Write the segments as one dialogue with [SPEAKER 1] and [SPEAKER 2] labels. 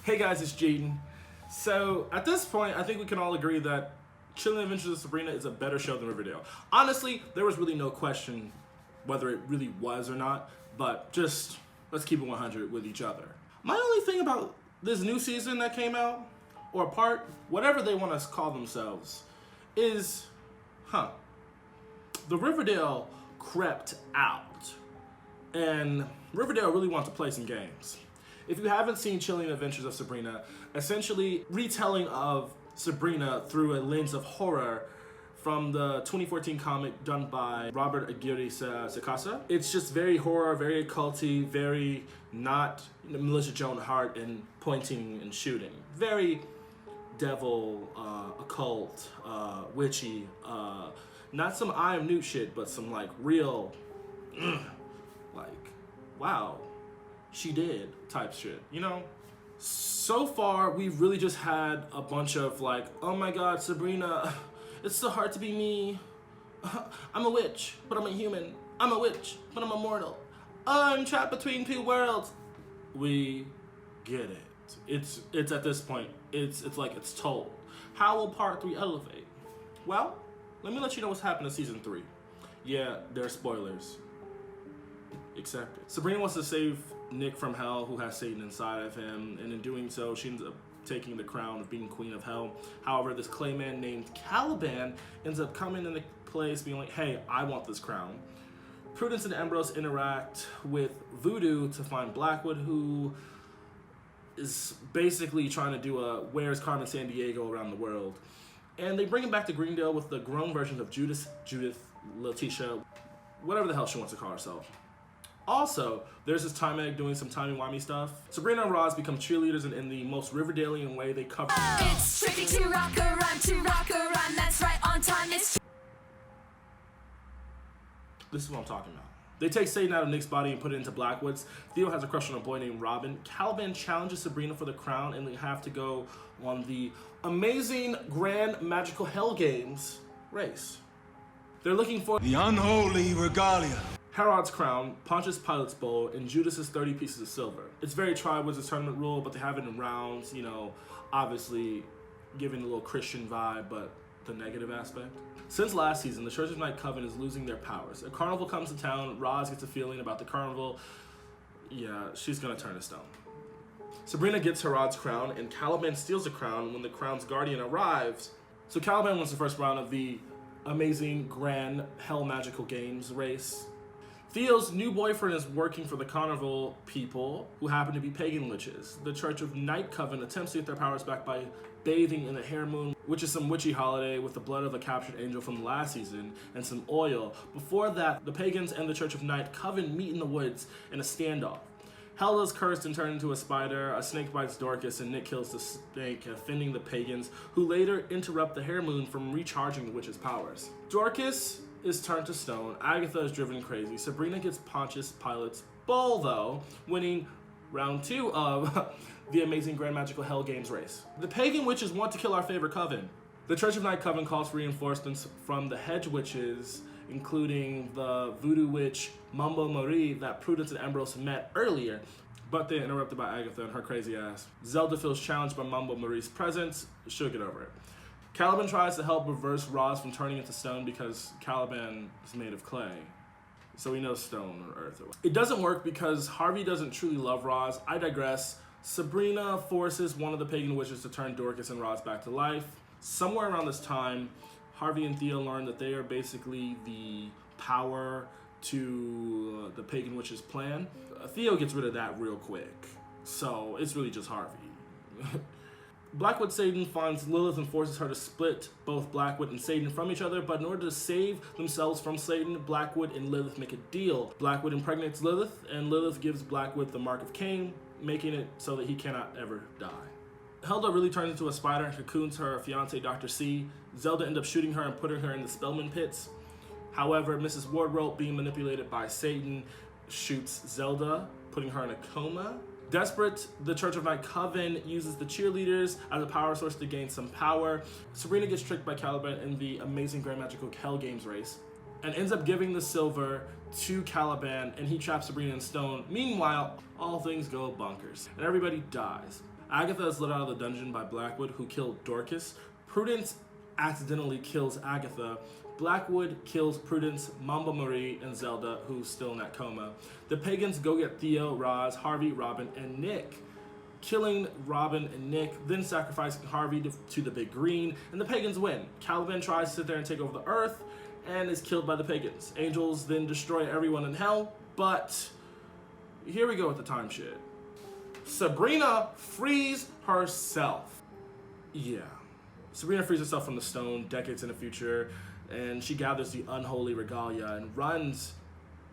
[SPEAKER 1] Hey guys, it's Jaden. So at this point, I think we can all agree that Chilling Adventures of Sabrina is a better show than Riverdale. Honestly, there was really no question whether it really was or not, but just let's keep it 100 with each other. My only thing about this new season that came out, or part, whatever they want to call themselves, is, the Riverdale crept out. And Riverdale really wants to play some games. If you haven't seen Chilling Adventures of Sabrina, essentially retelling of Sabrina through a lens of horror from the 2014 comic done by Robert Aguirre Sacasa. It's just very horror, very occulty, very not Melissa Joan Hart and pointing and shooting. Very devil, occult, witchy, not some I Am Newt shit, but some like real, like, wow, she did type shit, you know? So far, we've really just had a bunch of like, oh my god, Sabrina, it's so hard to be me. I'm a witch, but I'm a human. I'm a witch, but I'm immortal. I'm trapped between two worlds. We get it. It's at this point, it's like it's told. How will part 3 elevate? Well, let me let you know what's happened in season 3. Yeah, there are spoilers. Accept it. Sabrina wants to save Nick from hell, who has Satan inside of him, and in doing so, she ends up taking the crown of being queen of hell. However, this clayman named Caliban ends up coming into place being like, hey, I want this crown. Prudence and Ambrose interact with Voodoo to find Blackwood, who is basically trying to do a Where's Carmen Sandiego around the world. And they bring him back to Greendale with the grown version of Judith, Letitia, whatever the hell she wants to call herself. Also, there's this time egg doing some timey-wimey stuff. Sabrina and Roz become cheerleaders, and in the most Riverdalian way, they cover.
[SPEAKER 2] It's tricky to rock a rhyme, that's right on time. It's
[SPEAKER 1] This is what I'm talking about. They take Satan out of Nick's body and put it into Blackwood's. Theo has a crush on a boy named Robin. Caliban challenges Sabrina for the crown, and they have to go on the amazing Grand Magical Hell Games race. They're looking for
[SPEAKER 3] the unholy regalia.
[SPEAKER 1] Herod's crown, Pontius Pilate's bowl, and Judas's 30 pieces of silver. It's very Triwizards tournament rule, but they have it in rounds, you know, obviously giving a little Christian vibe, but the negative aspect. Since last season, the Church of Night Coven is losing their powers. A carnival comes to town, Roz gets a feeling about the carnival. Yeah, she's gonna turn to stone. Sabrina gets Herod's crown, and Caliban steals the crown when the crown's guardian arrives. So Caliban wins the first round of the amazing Grand Hell Magical Games race. Theo's new boyfriend is working for the carnival people, who happen to be pagan witches. The Church of Night Coven attempts to get their powers back by bathing in the Hare Moon, which is some witchy holiday with the blood of a captured angel from last season, and some oil. Before that, the pagans and the Church of Night Coven meet in the woods in a standoff. Hell is cursed and turned into a spider, a snake bites Dorcas, and Nick kills the snake, offending the pagans, who later interrupt the Hare Moon from recharging the witch's powers. Dorcas is turned to stone, Agatha is driven crazy, Sabrina gets Pontius Pilate's bowl though, winning round 2 of the amazing Grand Magical Hell Games race. The pagan witches want to kill our favorite coven. The Church of Night Coven calls for reinforcements from the hedge witches, including the voodoo witch Mambo Marie that Prudence and Ambrose met earlier, but they're interrupted by Agatha and her crazy ass. Zelda feels challenged by Mambo Marie's presence, she'll get over it. Caliban tries to help reverse Roz from turning into stone because Caliban is made of clay. So he knows stone or earth. It doesn't work because Harvey doesn't truly love Roz. I digress. Sabrina forces one of the pagan witches to turn Dorcas and Roz back to life. Somewhere around this time, Harvey and Theo learn that they are basically the power to the pagan witch's plan. Theo gets rid of that real quick. So it's really just Harvey. Blackwood Satan finds Lilith and forces her to split both Blackwood and Satan from each other, but in order to save themselves from Satan, Blackwood and Lilith make a deal. Blackwood impregnates Lilith, and Lilith gives Blackwood the mark of Cain, making it so that he cannot ever die. Hilda really turns into a spider and cocoons her fiance, Dr. C. Zelda ends up shooting her and putting her in the Spellman pits. However, Mrs. Wardrobe, being manipulated by Satan, shoots Zelda, putting her in a coma. Desperate, the Church of Night Coven uses the cheerleaders as a power source to gain some power. Sabrina gets tricked by Caliban in the amazing Grand Magical Hell Games race and ends up giving the silver to Caliban, and he traps Sabrina in stone. Meanwhile, all things go bonkers and everybody dies. Agatha is let out of the dungeon by Blackwood, who killed Dorcas. Prudence accidentally kills Agatha. Blackwood kills Prudence, Mamba Marie, and Zelda, who's still in that coma. The pagans go get Theo, Roz, Harvey, Robin, and Nick, killing Robin and Nick, then sacrificing Harvey to the Big Green, and the pagans win. Caliban tries to sit there and take over the Earth, and is killed by the pagans. Angels then destroy everyone in hell, but here we go with the time shit. Sabrina frees herself. Yeah. Sabrina frees herself from the stone decades in the future, and she gathers the unholy regalia and runs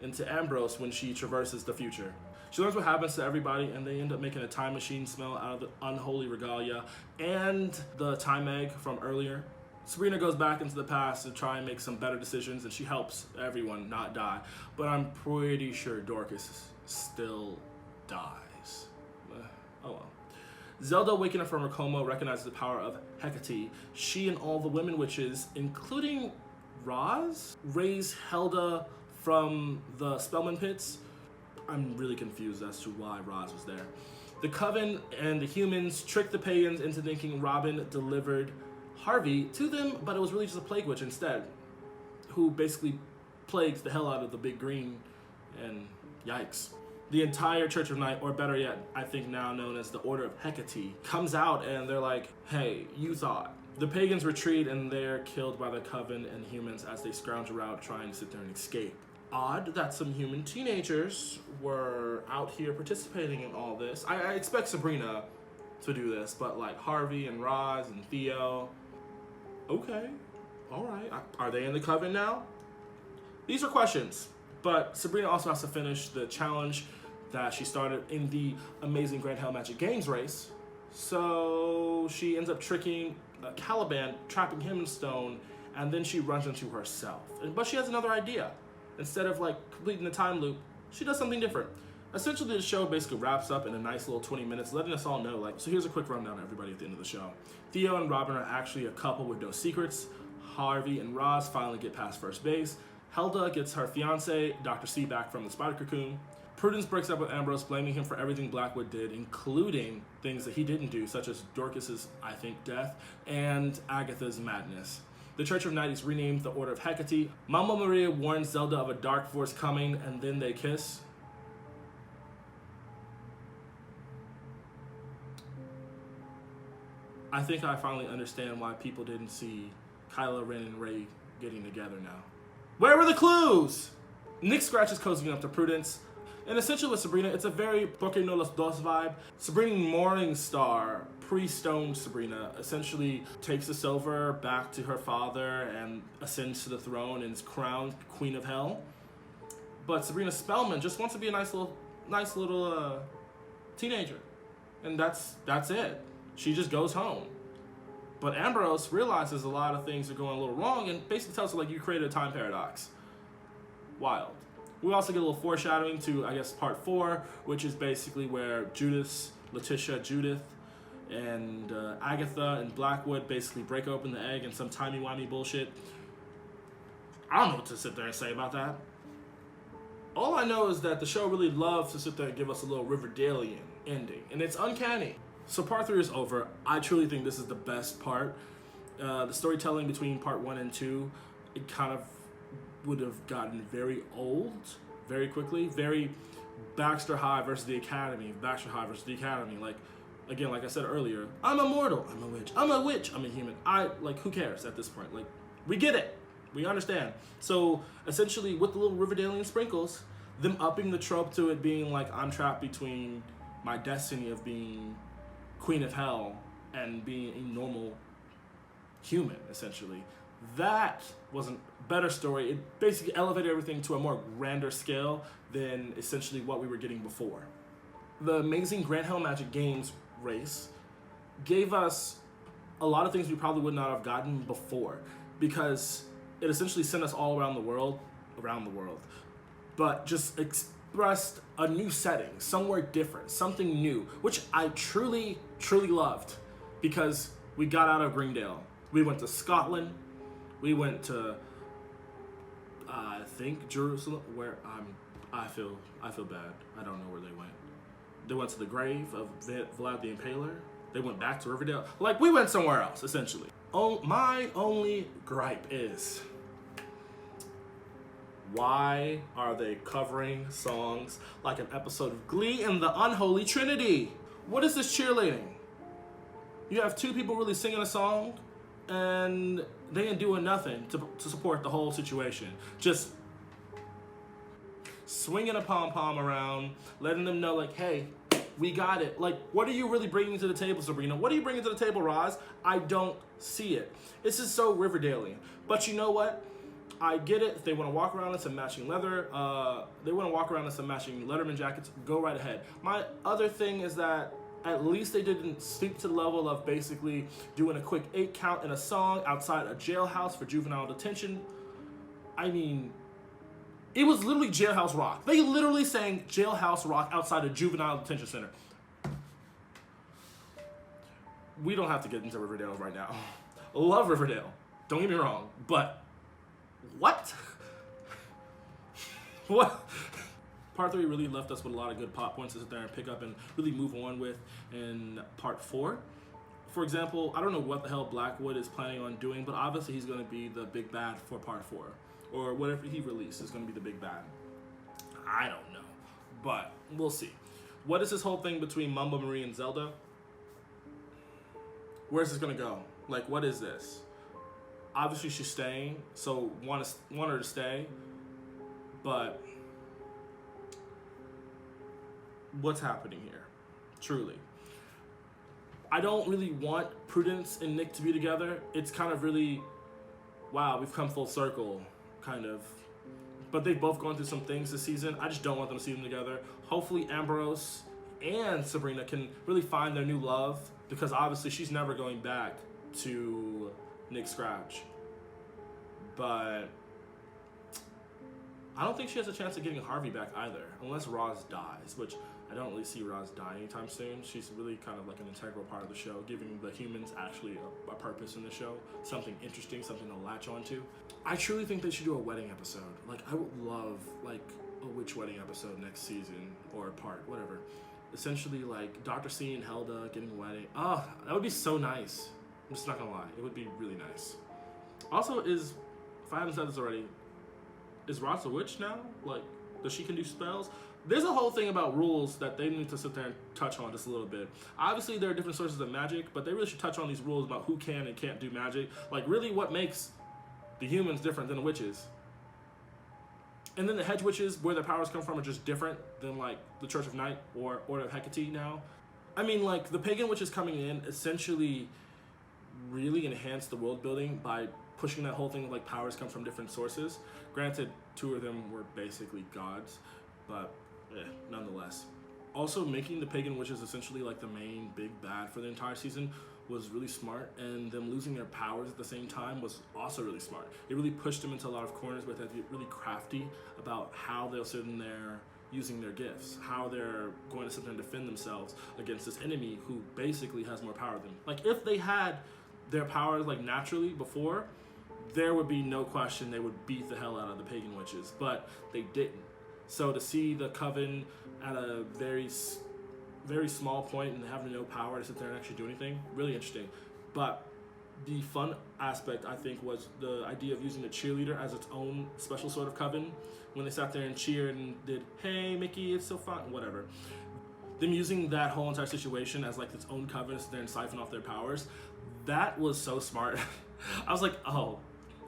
[SPEAKER 1] into Ambrose when she traverses the future. She learns what happens to everybody, and they end up making a time machine smell out of the unholy regalia and the time egg from earlier. Sabrina goes back into the past to try and make some better decisions, and she helps everyone not die. But I'm pretty sure Dorcas still dies. Oh well. Zelda, waking up from her coma, recognizes the power of Hecate. She and all the women witches, including Roz, raise Helda from the Spellman pits. I'm really confused as to why Roz was there. The Coven and the humans tricked the pagans into thinking Robin delivered Harvey to them, but it was really just a plague witch instead, who basically plagues the hell out of the Big Green, and yikes. The entire Church of Night, or better yet, I think now known as the Order of Hecate, comes out and they're like, hey, you thought. The pagans retreat and they're killed by the Coven and humans as they scrounge around trying to sit there and escape. Odd that some human teenagers were out here participating in all this. I expect Sabrina to do this, but like Harvey and Roz and Theo, okay, all right. Are they in the Coven now? These are questions. But Sabrina also has to finish the challenge that she started in the amazing Grand Hell Magic Games race. So she ends up tricking Caliban, trapping him in stone, and then she runs into herself. But she has another idea. Instead of like completing the time loop, she does something different. Essentially, the show basically wraps up in a nice little 20 minutes, letting us all know, like, so here's a quick rundown of everybody at the end of the show. Theo and Robin are actually a couple with no secrets. Harvey and Roz finally get past first base. Helda gets her fiance, Dr. C, back from the spider cocoon. Prudence breaks up with Ambrose, blaming him for everything Blackwood did, including things that he didn't do, such as Dorcas's, I think, death, and Agatha's madness. The Church of Night is renamed the Order of Hecate. Mama Maria warns Zelda of a dark force coming, and then they kiss. I think I finally understand why people didn't see Kylo Ren and Rey getting together now. Where were the clues? Nick Scratch is cozying up to Prudence. And essentially with Sabrina, it's a very Porque no los dos vibe. Sabrina Morningstar, pre-stoned Sabrina, essentially takes the silver back to her father and ascends to the throne and is crowned Queen of Hell. But Sabrina Spellman just wants to be a nice little teenager. And that's it. She just goes home. But Ambrose realizes a lot of things are going a little wrong and basically tells her, like, you created a time paradox. Wild. We also get a little foreshadowing to, I guess, part 4, which is basically where Judith, and Agatha and Blackwood basically break open the egg and some timey-wimey bullshit. I don't know what to sit there and say about that. All I know is that the show really loves to sit there and give us a little Riverdalean ending, and it's uncanny. So part 3 is over. I truly think this is the best part. The storytelling between part 1 and 2, it kind of would have gotten very old very quickly. Very Baxter High versus the Academy. Like, again, like I said earlier, I'm immortal. I'm a witch. I'm a witch. I'm a human. Who cares at this point? Like, we get it. We understand. So essentially with the little Riverdalean sprinkles, them upping the trope to it being like, I'm trapped between my destiny of being Queen of Hell and being a normal human, essentially. That was a better story. It basically elevated everything to a more grander scale than essentially what we were getting before. The amazing Grand Hell Magic Games race gave us a lot of things we probably would not have gotten before, because it essentially sent us all around the world, but just expressed a new setting, somewhere different, something new, which I truly, truly loved, because we got out of Greendale. We went to Scotland. We went to, I think, Jerusalem, where I feel bad. I don't know where they went. They went to the grave of Vlad the Impaler. They went back to Riverdale. Like, we went somewhere else, essentially. Oh, my only gripe is, why are they covering songs like an episode of Glee in the Unholy Trinity? What is this cheerleading? You have two people really singing a song, and they ain't doing nothing to support the whole situation. Just swinging a pom-pom around, letting them know, like, hey, we got it. Like, what are you really bringing to the table, Sabrina? What are you bringing to the table, Roz? I don't see it. This is so Riverdale-y. But you know what? I get it. If they want to walk around in some matching leather, they want to walk around in some matching Letterman jackets, go right ahead. My other thing is that at least they didn't stoop to the level of basically doing a quick 8 count in a song outside a jailhouse for juvenile detention. I mean, it was literally Jailhouse Rock. They literally sang Jailhouse Rock outside a juvenile detention center. We don't have to get into Riverdale right now. Love Riverdale. Don't get me wrong. But what? What? Part 3 really left us with a lot of good plot points to sit there and pick up and really move on with in Part 4. For example, I don't know what the hell Blackwood is planning on doing, but obviously he's going to be the big bad for Part 4. Or whatever he released is going to be the big bad. I don't know. But we'll see. What is this whole thing between Mumbo Marie and Zelda? Where's this going to go? Like, what is this? Obviously she's staying, so want her to stay. But what's happening here? Truly. I don't really want Prudence and Nick to be together. It's kind of really, wow, we've come full circle, kind of. But they've both gone through some things this season. I just don't want them to see them together. Hopefully Ambrose and Sabrina can really find their new love, because obviously she's never going back to Nick Scratch. But I don't think she has a chance of getting Harvey back either, unless Roz dies, which I don't really see Roz dying anytime soon. She's really kind of like an integral part of the show, giving the humans actually a purpose in the show, something interesting, something to latch onto. I truly think they should do a wedding episode. Like, I would love like a witch wedding episode next season, or part, whatever. Essentially, like Dr. C and Helda getting a wedding. Oh, that would be so nice. I'm just not gonna lie, it would be really nice. Also, if I haven't said this already, is Roz a witch now? Like, does she can do spells? There's a whole thing about rules that they need to sit there and touch on just a little bit. Obviously, there are different sources of magic, but they really should touch on these rules about who can and can't do magic. Like, really, what makes the humans different than the witches? And then the hedge witches, where their powers come from, are just different than, like, the Church of Night or Order of Hecate now. I mean, like, the pagan witches coming in essentially really enhanced the world building by pushing that whole thing of, like, powers come from different sources. Granted, 2 of them were basically gods, but nonetheless. Also, making the pagan witches essentially like the main big bad for the entire season was really smart, and them losing their powers at the same time was also really smart. It really pushed them into a lot of corners, but they're really crafty about how they'll sit in there using their gifts, how they're going to sit there and defend themselves against this enemy who basically has more power than them. Like, if they had their powers like naturally before, there would be no question they would beat the hell out of the pagan witches, but they didn't. So to see the coven at a very, very small point and having no power to sit there and actually do anything, really interesting. But the fun aspect, I think, was the idea of using the cheerleader as its own special sort of coven. When they sat there and cheered and did, hey, Mickey, it's so fun, whatever. Them using that whole entire situation as like its own coven to sit there and siphon off their powers, that was so smart. I was like, oh.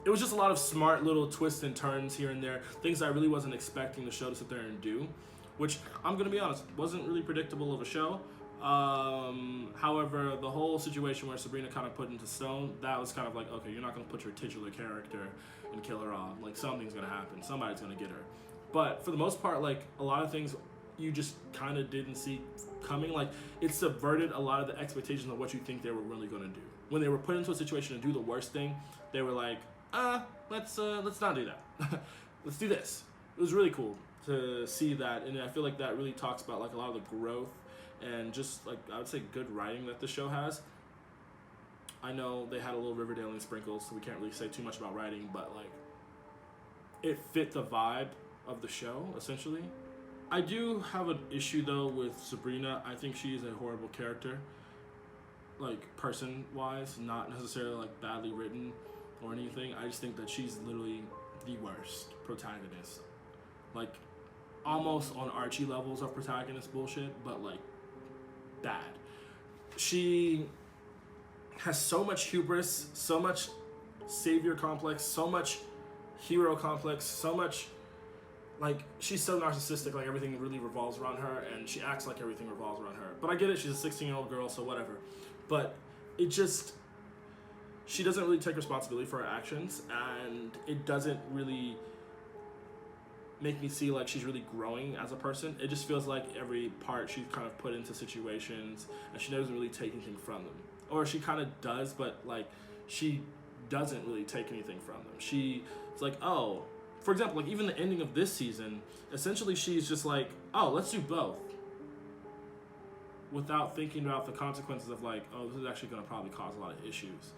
[SPEAKER 1] It was just a lot of smart little twists and turns here and there, things I really wasn't expecting the show to sit there and do, which, I'm going to be honest, wasn't really predictable of a show. However, the whole situation where Sabrina kind of put into stone, that was kind of like, okay, you're not going to put your titular character and kill her off. Like, something's going to happen. Somebody's going to get her. But for the most part, like, a lot of things you just kind of didn't see coming. Like, it subverted a lot of the expectations of what you think they were really going to do. When they were put into a situation to do the worst thing, they were like, let's not do that. Let's do this. It was really cool to see that, and I feel like that really talks about like a lot of the growth and just like, I would say, good writing that the show has. I know they had a little Riverdale in sprinkles, so we can't really say too much about writing, but like, it fit the vibe of the show, essentially. I do have an issue though with Sabrina. I think she is a horrible character. like person-wise, not necessarily like badly written or anything. I just think that she's literally the worst protagonist. Like, almost on Archie levels of protagonist bullshit, but like bad. She has so much hubris, so much savior complex, so much hero complex, so much, like, she's so narcissistic, like everything really revolves around her, and she acts like everything revolves around her. But I get it, she's a 16-year-old girl, so whatever. But it just, she doesn't really take responsibility for her actions, and it doesn't really make me see like she's really growing as a person. It just feels like every part she's kind of put into situations, and she doesn't really take anything from them. Or she kind of does, but like she doesn't really take anything from them. She's like, oh, for example, like even the ending of this season, essentially she's just like, oh, let's do both, without thinking about the consequences of like, oh, this is actually going to probably cause a lot of issues.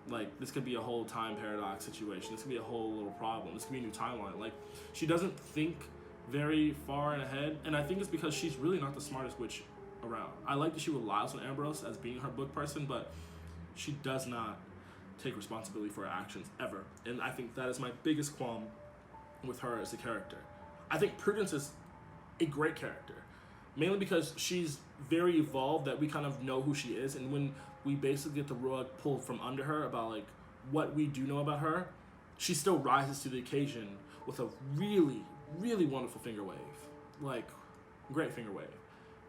[SPEAKER 1] Like, this could be a whole time paradox situation. This could be a whole little problem. This could be a new timeline. Like, she doesn't think very far and ahead, and I think it's because she's really not the smartest witch around. I like that she relies on Ambrose as being her book person, but she does not take responsibility for her actions ever. And I think that is my biggest qualm with her as a character. I think Prudence is a great character, mainly because she's very evolved, that we kind of know who she is, and when we basically get the rug pulled from under her about like what we do know about her, she still rises to the occasion with a really, really wonderful finger wave. Like, great finger wave.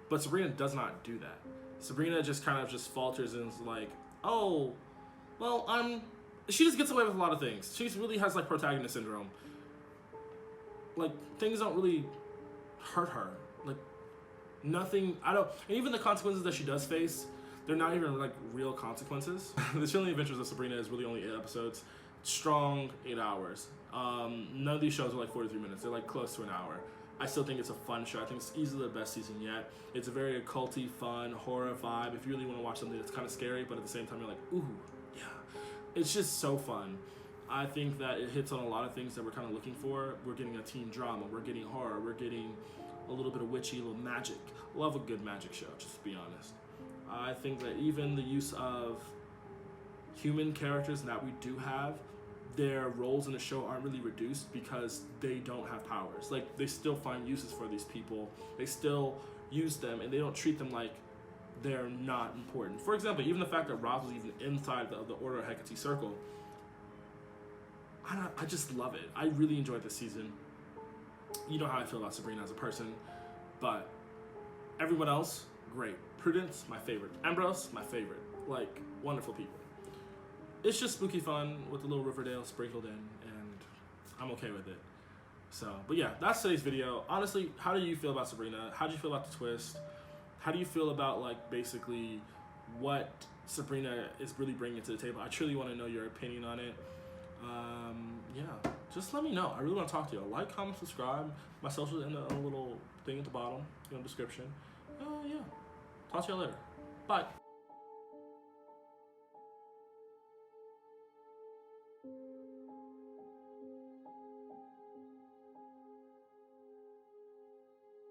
[SPEAKER 1] But Sabrina does not do that. Sabrina just kind of just falters and is like, oh, well, she just gets away with a lot of things. She really has like protagonist syndrome. Like, things don't really hurt her. Like, nothing, and even the consequences that she does face, they're not even like real consequences. The Chilling Adventures of Sabrina is really only 8 episodes. Strong 8 hours. None of these shows are like 43 minutes. They're like close to an hour. I still think it's a fun show. I think it's easily the best season yet. It's a very occulty, fun, horror vibe. If you really want to watch something that's kind of scary, but at the same time you're like, ooh, yeah. It's just so fun. I think that it hits on a lot of things that we're kind of looking for. We're getting a teen drama. We're getting horror. We're getting a little bit of witchy, a little magic. Love a good magic show, just to be honest. I think that even the use of human characters that we do have, their roles in the show aren't really reduced because they don't have powers. Like, they still find uses for these people. They still use them, and they don't treat them like they're not important. For example, even the fact that Roz was even inside the Order of Hecate Circle, I just love it. I really enjoyed this season. You know how I feel about Sabrina as a person, but everyone else, great. Prudence, my favorite. Ambrose, my favorite. Like, wonderful people. It's just spooky fun with a little Riverdale sprinkled in, and I'm okay with it. So, but yeah, that's today's video. Honestly, how do you feel about Sabrina? How do you feel about the twist? How do you feel about, like, basically what Sabrina is really bringing to the table? I truly want to know your opinion on it. Yeah, just let me know. I really want to talk to you. Like, comment, subscribe. My socials in a little thing at the bottom, description. Yeah. Talk to you later. Bye.